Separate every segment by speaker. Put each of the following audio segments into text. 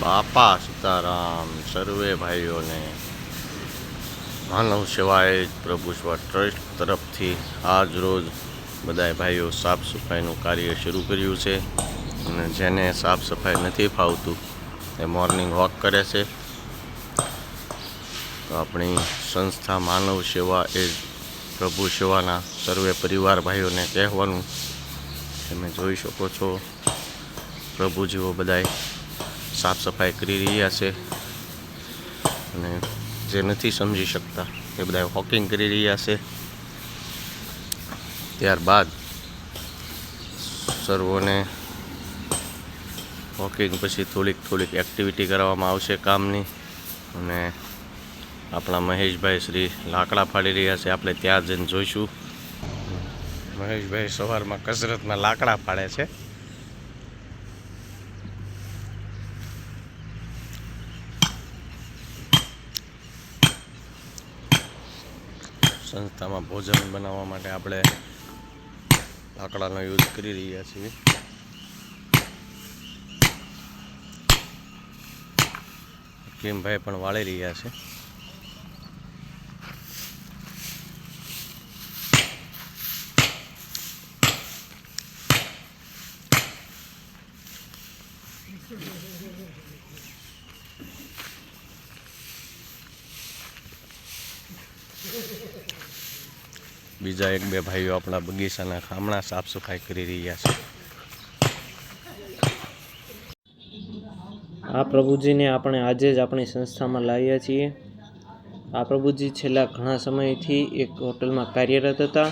Speaker 1: બાપા સીતારામ સર્વે ભાઈઓને માનવ સેવાએ પ્રભુ સેવા ટ્રસ્ટ તરફથી આજ રોજ બધાય ભાઈઓ સાફ સફાઈનું કાર્ય શરૂ કર્યું છે અને જેને સાફ સફાઈ નથી ફાવતું એ મોર્નિંગ વોક કરે છે. તો આપણી સંસ્થા માનવ સેવા એ પ્રભુ સેવાના સર્વે પરિવાર ભાઈઓને કહેવાનું તમે જોઈ શકો છો પ્રભુજીઓ બધાય સાફ સફાઈ કરી રહ્યા છે અને જે નથી સમજી શકતા એ બધા વોકિંગ કરી રહ્યા છે. ત્યારબાદ સર્વોને વોકિંગ પછી થોડીક એક્ટિવિટી કરવામાં આવશે કામની અને આપણા મહેશભાઈ શ્રી લાકડા ફાડી રહ્યા છે. આપણે ત્યાં જઈને જોઈશું. મહેશભાઈ સવારમાં કસરતમાં લાકડા ફાડે છે. સંસ્થામાં ભોજન બનાવવા માટે આપણે લાકડાનો યુઝ કરી રહ્યા છીએ. કિમભાઈ પણ વાળી રહ્યા છે. બીજા એક બે ભાઈઓ આપણા બગીચાના ખામણા સાફ સફાઈ કરી રહ્યા છે.
Speaker 2: આ પ્રભુજીને આપણે આજે જ આપણી સંસ્થામાં લાવ્યા છીએ. આ પ્રભુજી છેલ્લા ઘણા સમયથી એક હોટલમાં કાર્યરત હતા,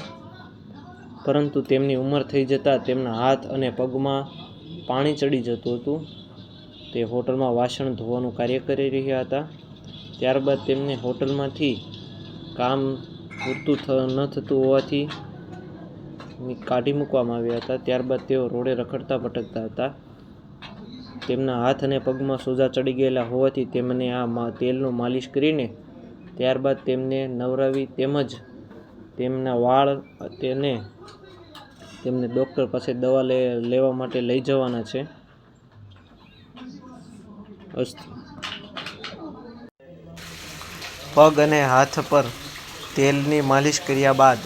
Speaker 2: પરંતુ તેમની ઉંમર થઈ જતાં તેમના હાથ અને પગમાં પાણી ચડી જતું હતું. તે હોટલમાં વાસણ ધોવાનું કાર્ય કરી રહ્યા હતા. ત્યારબાદ તેમને હોટલમાંથી કામ પૂરતું ન થતું હોવાથી કાઢી મૂકવામાં આવ્યા હતા. ત્યારબાદ તેઓ રોડે રખડતા ભટકતા હતા. તેમના હાથ અને પગમાં સોજા ચડી ગયેલા હોવાથી તેમને આ તેલનું માલિશ કરીને ત્યારબાદ તેમને નવરાવી તેમજ તેમના વાળ તેમને ડૉક્ટર પાસે દવા લેવા માટે લઈ જવાના છે. પગ અને હાથ પર તેલની માલિશ કર્યા બાદ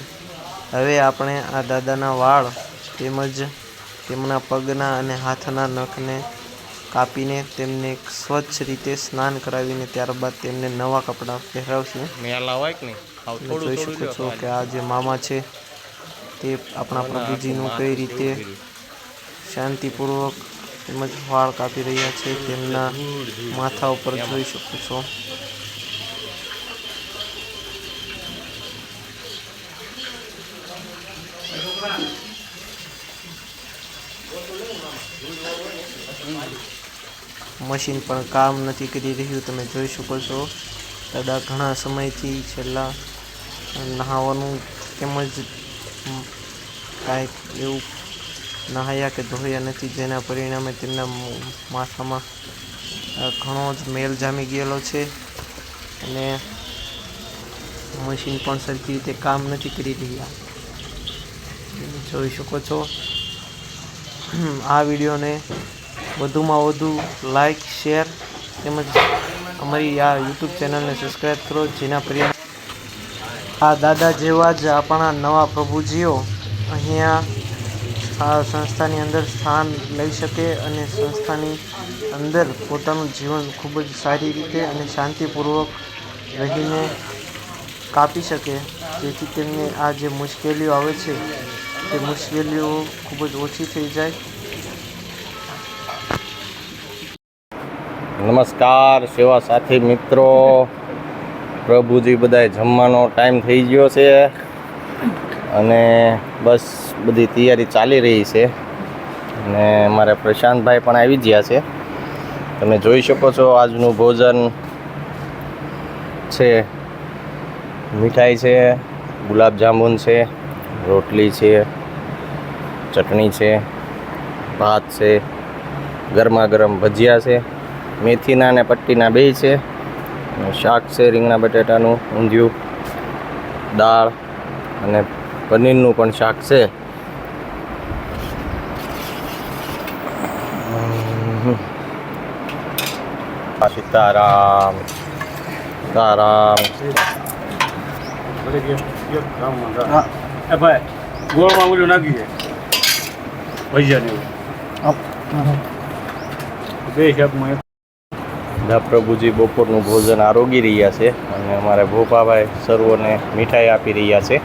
Speaker 2: હવે આપણે આ દાદાના વાળ તેમજ તેમના પગના અને હાથના નખને કાપીને તેમને સ્વચ્છ રીતે સ્નાન કરાવીને ત્યારબાદ તેમને નવા કપડાં પહેરાવશું. જોઈ શકો છો કે આ જે મામા છે તે આપણા પ્રભુજીનું કઈ રીતે શાંતિપૂર્વક તેમજ વાળ કાપી રહ્યા છે. તેમના માથા ઉપર જોઈ શકો છો. મશીન પણ કામ નથી કરી રહ્યું, તમે જોઈ શકો છો. દાદા ઘણા સમયથી છેલ્લા નહાવાનું તેમજ કાંઈક એવું નહાયા કે ધોયા નથી, જેના પરિણામે તેમના માથામાં ઘણો જ મેલ જામી ગયેલો છે અને મશીન પણ સરખી રીતે કામ નથી કરી રહ્યા. જોઈ શકો છો. આ વિડીયોને વધુમાં વધુ લાઈક, શેર તેમજ અમારી આ યુટ્યુબ ચેનલને સબસ્ક્રાઈબ કરો, જેના પરિણામે આ દાદા જેવા જ આપણા નવા પ્રભુજીઓ અહીંયા આ સંસ્થાની અંદર સ્થાન લઈ શકે અને સંસ્થાની અંદર પોતાનું જીવન ખૂબ જ સારી રીતે અને શાંતિપૂર્વક રહીને કાપી શકે, જેથી તેમને આ જે મુશ્કેલીઓ આવે છે તે મુશ્કેલીઓ ખૂબ જ ઓછી થઈ જાય.
Speaker 1: નમસ્કાર સેવા સાથી મિત્રો, પ્રભુજી બધાય જમવાનો ટાઈમ થઈ ગયો છે અને બસ બધી તૈયારી ચાલી રહી છે અને અમારે પ્રશાંતભાઈ પણ આવી ગયા છે. તમે જોઈ શકો છો આજનું ભોજન છે, મીઠાઈ છે, ગુલાબજાંબુન છે, રોટલી છે, ચટણી છે, ભાત છે, ગરમા ગરમ ભજીયા છે, મેથીના અને પટ્ટીના બે છે, શાક છે રીંગણા બટેટાનું, ઊંધિયું, દાળ અને પનીરનું પણ શાક છે. બાપા સીતારામ સીતારામ.
Speaker 3: એ ભાઈ ગોળમાં ઓલું નાખી છે ભજીયા ને એવું બે શાકમાં
Speaker 1: દા પ્રભુજી બપોરનું ભોજન આરોગી રહ્યા છે અને અમારે ભોપાભાઈ સર્વોને મીઠાઈ આપી રહ્યા છે.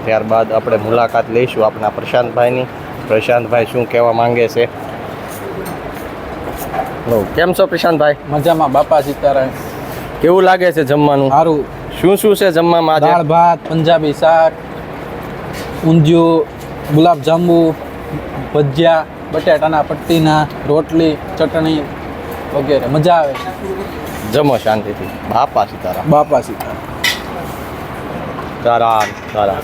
Speaker 1: ત્યારબાદ આપણે મુલાકાત લઈશું આપણા પ્રશાંતભાઈની. પ્રશાંતભાઈ શું કહેવા માંગે છે? કેમ છો પ્રશાંતભાઈ?
Speaker 4: મજામાં બાપા સીતારામ.
Speaker 1: કેવું લાગે છે જમવાનું?
Speaker 4: સારું.
Speaker 1: શું શું છે જમવામાં આજે?
Speaker 4: દાળ ભાત, પંજાબી શાક, ઊંધિયું, ગુલાબ જાંબુ, ભજીયા, બટાટાના પટ્ટીના, રોટલી, ચટણી વગેરે. મજા આવે.
Speaker 1: જમો શાંતિથી. બાપા સીતારામ.
Speaker 4: બાપા સીતારામ.
Speaker 1: સીતારામ સીતારામ.